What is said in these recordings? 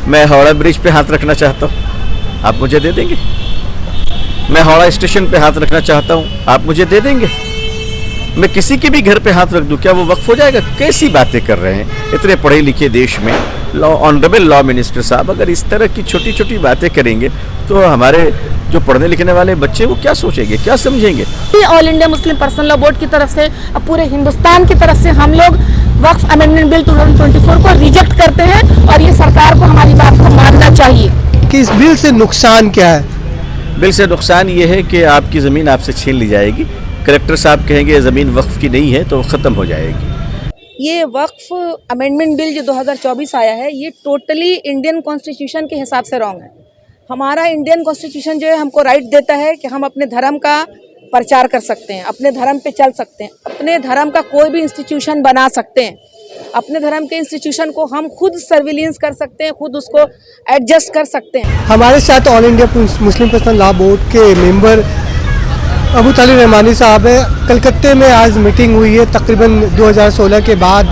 मैं हावड़ा ब्रिज पे हाथ रखना चाहता हूँ, आप मुझे दे देंगे? मैं हावड़ा स्टेशन पे हाथ रखना चाहता हूँ, आप मुझे दे देंगे? मैं किसी के भी घर पे हाथ रख दूं, क्या वो वक्फ हो जाएगा? कैसी बातें कर रहे हैं इतने पढ़े लिखे देश में। ऑनरेबल लॉ मिनिस्टर साहब अगर इस तरह की छोटी छोटी बातें करेंगे तो हमारे जो पढ़ने लिखने वाले बच्चे वो क्या सोचेंगे, क्या समझेंगे? All India Muslim personal law board की तरफ से अब पूरे हिंदुस्तान की तरफ से हम लोग वक्फ अमेंडमेंट बिल 2024 को रिजेक्ट करते हैं और ये सरकार को हमारी बात को मानना चाहिए। कि इस बिल से नुकसान क्या है? बिल से नुकसान ये है कि आपकी ज़मीन आपसे छीन ली जाएगी। कलेक्टर साहब कहेंगे ज़मीन वक्फ की नहीं है तो ख़त्म हो जाएगी। ये वक्फ अमेंडमेंट बिल जो 2024 आया है ये टोटली इंडियन कॉन्स्टिट्यूशन के हिसाब से रॉन्ग है। हमारा इंडियन कॉन्स्टिट्यूशन जो है हमको राइट देता है कि हम अपने धर्म का प्रचार कर सकते हैं, अपने धर्म पे चल सकते हैं, अपने धर्म का कोई भी इंस्टीट्यूशन बना सकते हैं, अपने धर्म के इंस्टीट्यूशन को हम खुद सर्विलेंस कर सकते हैं, खुद उसको एडजस्ट कर सकते हैं। हमारे साथ all India Muslim personal law board के मेंबर अबू तालिब रहमानी साहब है। कलकत्ते में आज मीटिंग हुई है तकरीबन 2016 के बाद,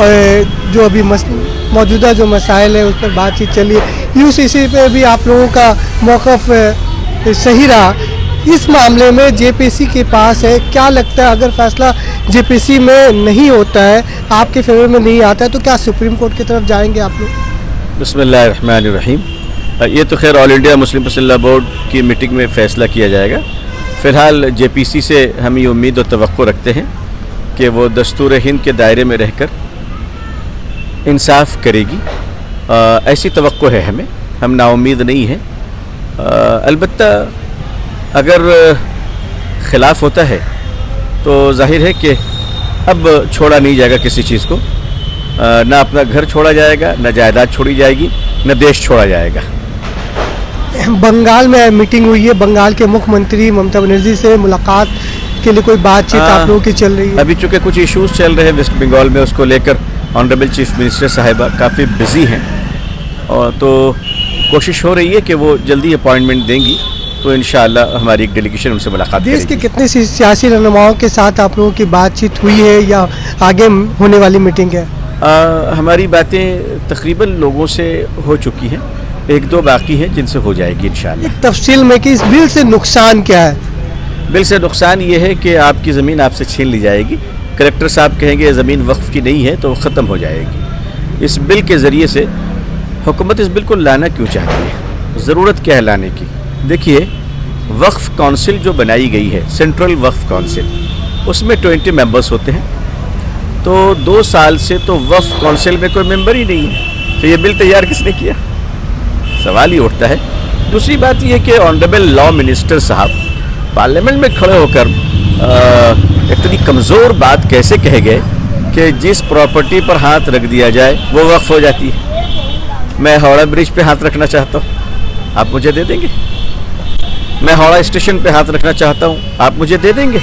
और जो अभी मौजूदा जो मसाइल है उस पर बातचीत चली है। यूसीसी पे भी आप लोगों का मौक़िफ़ सही रहा। इस मामले में जेपीसी के पास है, क्या लगता है अगर फैसला जेपीसी में नहीं होता है, आपके फेवर में नहीं आता है, तो क्या सुप्रीम कोर्ट की तरफ जाएंगे आप लोग? बिस्मिल्लाहिर्रहमानिर्रहीम। ये तो खैर all India Muslim personal law board की मीटिंग में फ़ैसला किया जाएगा। फ़िलहाल जेपीसी से हम ये उम्मीद और तवक्को रखते हैं कि वो दस्तूर हिंद के दायरे में रहकर इंसाफ करेगी। ऐसी तवक्को है हमें, हम नाउम्मीद नहीं हैं। अलबत्ता अगर ख़िलाफ़ होता है तो जाहिर है कि अब छोड़ा नहीं जाएगा किसी चीज़ को, ना अपना घर छोड़ा जाएगा, ना जायदाद छोड़ी जाएगी, ना देश छोड़ा जाएगा। बंगाल में मीटिंग हुई है, बंगाल के मुख्यमंत्री ममता बनर्जी से मुलाकात के लिए कोई बातचीत आप लोगों की चल रही है? अभी चूँकि कुछ इश्यूज़ चल रहे हैं वेस्ट बंगाल में, उसको लेकर ऑनरेबल चीफ मिनिस्टर साहिबा काफ़ी बिज़ी हैं, और तो कोशिश हो रही है कि वो जल्दी अपॉइंटमेंट देंगी तो इंशाअल्लाह हमारी एक डेलीगेशन उनसे मुलाकात करेगी। देश के कितने सियासी रहनुमाओं के साथ आप लोगों की बातचीत हुई है या आगे होने वाली मीटिंग है? हमारी बातें तकरीबन लोगों से हो चुकी हैं, एक दो बाकी हैं जिनसे हो जाएगी इंशाअल्लाह। तफसील में कि इस बिल से नुकसान क्या है? बिल से नुकसान ये है कि आपकी ज़मीन आपसे छीन ली जाएगी। कलेक्टर साहब कहेंगे ज़मीन वक्फ की नहीं है तो ख़त्म हो जाएगी। इस बिल के ज़रिए से हुकूमत इस बिल को लाना क्यों चाहती है, ज़रूरत क्या है लाने की? देखिए, वक्फ काउंसिल जो बनाई गई है, सेंट्रल वक्फ काउंसिल, उसमें 20 मेंबर्स होते हैं, तो 2 साल से तो वक्फ काउंसिल में कोई मेंबर ही नहीं है, तो ये बिल तैयार किसने किया? सवाल ही उठता है। दूसरी बात यह कि ऑनरेबल लॉ मिनिस्टर साहब पार्लियामेंट में खड़े होकर इतनी कमज़ोर बात कैसे कह गए कि जिस प्रॉपर्टी पर हाथ रख दिया जाए वो वक्फ हो जाती है। मैं हावड़ा ब्रिज पे हाथ रखना चाहता हूँ, आप मुझे दे देंगे? मैं हावड़ा स्टेशन पे हाथ रखना चाहता हूँ, आप मुझे दे देंगे?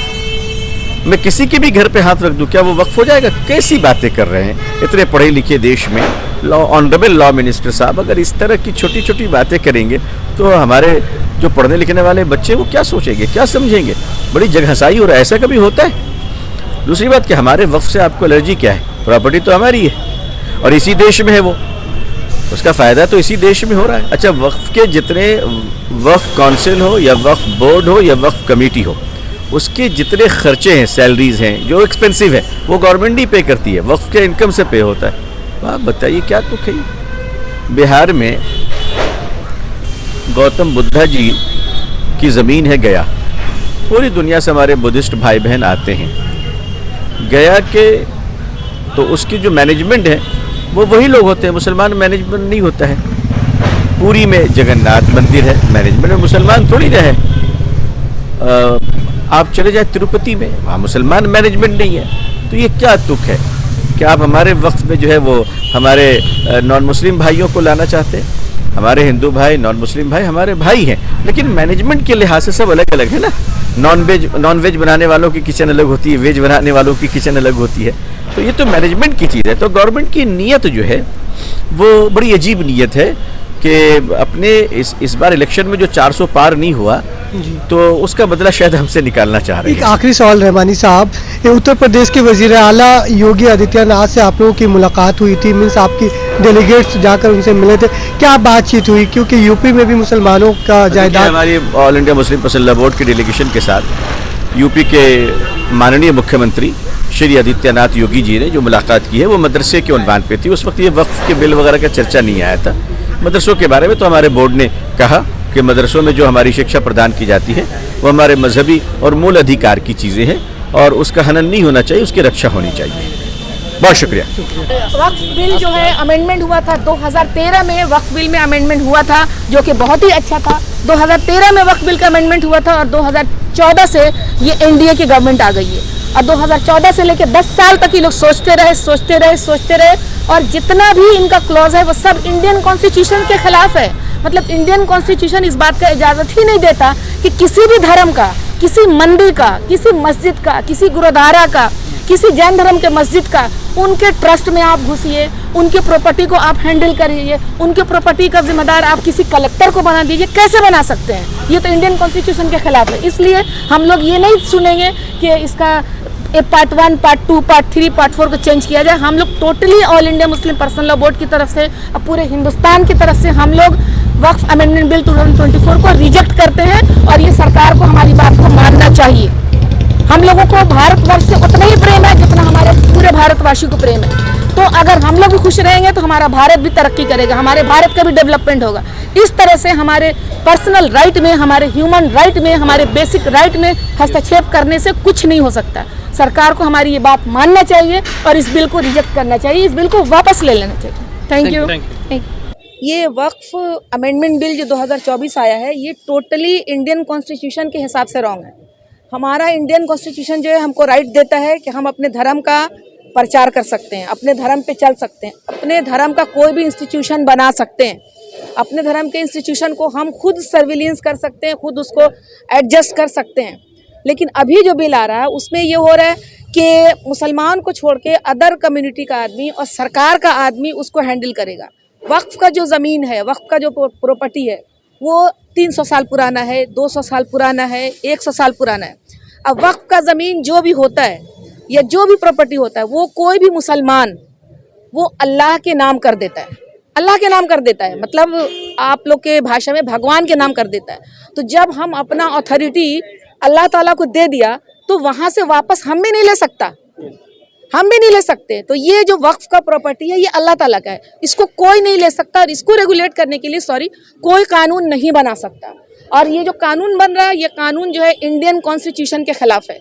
मैं किसी के भी घर पे हाथ रख दूं, क्या वो वक्फ हो जाएगा? कैसी बातें कर रहे हैं इतने पढ़े लिखे देश में। ऑनरेबल लॉ मिनिस्टर साहब अगर इस तरह की छोटी छोटी बातें करेंगे तो हमारे जो पढ़ने लिखने वाले बच्चे वो क्या सोचेंगे, क्या समझेंगे? बड़ी जगहसाई हो रहा है, ऐसा कभी होता है? दूसरी बात कि हमारे वक्फ से आपको एलर्जी क्या है? प्रॉपर्टी तो हमारी है और इसी देश में है, वो उसका फ़ायदा तो इसी देश में हो रहा है। अच्छा, वक्फ के जितने वक्फ काउंसिल हो या वक्फ बोर्ड हो या वक्फ कमेटी हो, उसके जितने खर्चे हैं, सैलरीज हैं, जो एक्सपेंसिव है, वो गवर्नमेंट ही पे करती है, वक्फ के इनकम से पे होता है। तो आप बताइए क्या तुक है? बिहार में गौतम बुद्धा जी की ज़मीन है गया, पूरी दुनिया से हमारे बुद्धिस्ट भाई बहन आते हैं गया के, तो उसकी जो मैनेजमेंट है वो वही लोग होते हैं, मुसलमान मैनेजमेंट नहीं होता है। पूरी में जगन्नाथ मंदिर है, मैनेजमेंट में मुसलमान थोड़ी ना है। आप चले जाए तिरुपति में, वहाँ मुसलमान मैनेजमेंट नहीं है। तो ये क्या तुक है कि आप हमारे वक्त में जो है वो हमारे नॉन मुस्लिम भाइयों को लाना चाहते हैं? हमारे हिंदू भाई, नॉन मुस्लिम भाई हमारे भाई हैं, लेकिन मैनेजमेंट के लिहाज से सब अलग अलग है ना। नॉन वेज बनाने वालों की किचन अलग होती है, वेज बनाने वालों की किचन अलग होती है। तो ये तो मैनेजमेंट की चीज़ है। तो गवर्नमेंट की नीयत जो है वो बड़ी अजीब नीयत है कि अपने इस बार इलेक्शन में जो 400 पार नहीं हुआ, तो उसका बदला शायद हमसे निकालना चाह रहे एक हैं। आखिरी सवाल रहमानी साहब, ये उत्तर प्रदेश के वजीर आला योगी आदित्यनाथ से आप लोगों की मुलाकात हुई थी, मीन्स आपकी डेलीगेट्स जाकर उनसे मिले थे, क्या बातचीत हुई? क्योंकि यूपी में भी मुसलमानों का जायदाद। हमारी all India Muslim personal law board की डेलीगेशन के साथ यूपी के माननीय मुख्यमंत्री श्री आदित्यनाथ योगी जी ने जो मुलाकात की है वो मदरसे के उन्वान पे थी। उस वक्त ये वक्फ के बिल वगैरह का चर्चा नहीं आया था। मदरसों के बारे में तो हमारे बोर्ड ने कहा कि मदरसों में जो हमारी शिक्षा प्रदान की जाती है वो हमारे मजहबी और मूल अधिकार की चीज़ें हैं और उसका हनन नहीं होना चाहिए, उसकी रक्षा होनी चाहिए। बहुत शुक्रिया। वक्फ बिल जो है अमेंडमेंट हुआ था 2013 में, वक्फ बिल में अमेंडमेंट हुआ था जो कि बहुत ही अच्छा था। 2013 में वक्फ बिल का अमेंडमेंट हुआ था और 2014 से ये एनडीए की गवर्नमेंट आ गई है और 2014 से लेकर 10 साल तक ये लोग सोचते रहे और जितना भी इनका क्लॉज है वो सब इंडियन कॉन्स्टिट्यूशन के खिलाफ है। मतलब इंडियन कॉन्स्टिट्यूशन इस बात का इजाज़त ही नहीं देता कि किसी भी धर्म का, किसी मंदिर का, किसी मस्जिद का, किसी गुरुद्वारा का, किसी जैन धर्म के मस्जिद का, उनके ट्रस्ट में आप घुसिए, उनके प्रॉपर्टी को आप हैंडल करिए, उनके प्रॉपर्टी का जिम्मेदार आप किसी कलेक्टर को बना दीजिए। कैसे बना सकते हैं? ये तो इंडियन कॉन्स्टिट्यूशन के खिलाफ है। इसलिए हम लोग ये नहीं सुनेंगे कि इसका पार्ट 1, पार्ट 2, पार्ट 3, पार्ट 4 को चेंज किया जाए। हम लोग totally all India Muslim personal law board की तरफ से और पूरे हिंदुस्तान की तरफ से हम लोग वक्फ अमेंडमेंट बिल 2024 को रिजेक्ट करते हैं और ये सरकार को हमारी बात को मानना चाहिए। हम लोगों को भारतवर्ष से उतना ही प्रेम है जितना हमारे पूरे भारतवासी को प्रेम है। तो अगर हम लोग भी खुश रहेंगे तो हमारा भारत भी तरक्की करेगा, हमारे भारत का भी डेवलपमेंट होगा। इस तरह से हमारे पर्सनल राइट में, हमारे ह्यूमन राइट में, हमारे बेसिक राइट में हस्तक्षेप करने से कुछ नहीं हो सकता। सरकार को हमारी ये बात मानना चाहिए और इस बिल को रिजेक्ट करना चाहिए, इस बिल को वापस ले लेना चाहिए। Thank you. ये वक्फ अमेंडमेंट बिल जो 2024 आया है ये टोटली इंडियन कॉन्स्टिट्यूशन के हिसाब से रॉन्ग है। हमारा इंडियन कॉन्स्टिट्यूशन जो है हमको राइट देता है कि हम अपने धर्म का प्रचार कर सकते हैं, अपने धर्म पे चल सकते हैं, अपने धर्म का कोई भी इंस्टीट्यूशन बना सकते हैं, अपने धर्म के इंस्टीट्यूशन को हम खुद सर्विलेंस कर सकते हैं, खुद उसको एडजस्ट कर सकते हैं। लेकिन अभी जो बिल आ रहा है उसमें ये हो रहा है कि मुसलमान को छोड़ के अदर कम्युनिटी का आदमी और सरकार का आदमी उसको हैंडल करेगा। वक्फ का जो ज़मीन है, वक्फ का जो प्रॉपर्टी है वो 300 साल पुराना है, 200 साल पुराना है, 100 साल पुराना है। अब वक्फ का ज़मीन जो भी होता है या जो भी प्रॉपर्टी होता है वो कोई भी मुसलमान वो अल्लाह के नाम कर देता है, अल्लाह के नाम कर देता है, मतलब आप लोग के भाषा में भगवान के नाम कर देता है। तो जब हम अपना अथॉरिटी अल्लाह ताला को दे दिया तो वहाँ से वापस हम भी नहीं ले सकता, हम भी नहीं ले सकते। तो ये जो वक्फ का प्रॉपर्टी है ये अल्लाह ताला का है, इसको कोई नहीं ले सकता और इसको रेगुलेट करने के लिए कोई कानून नहीं बना सकता। और ये जो कानून बन रहा है ये कानून जो है इंडियन कॉन्स्टिट्यूशन के खिलाफ है।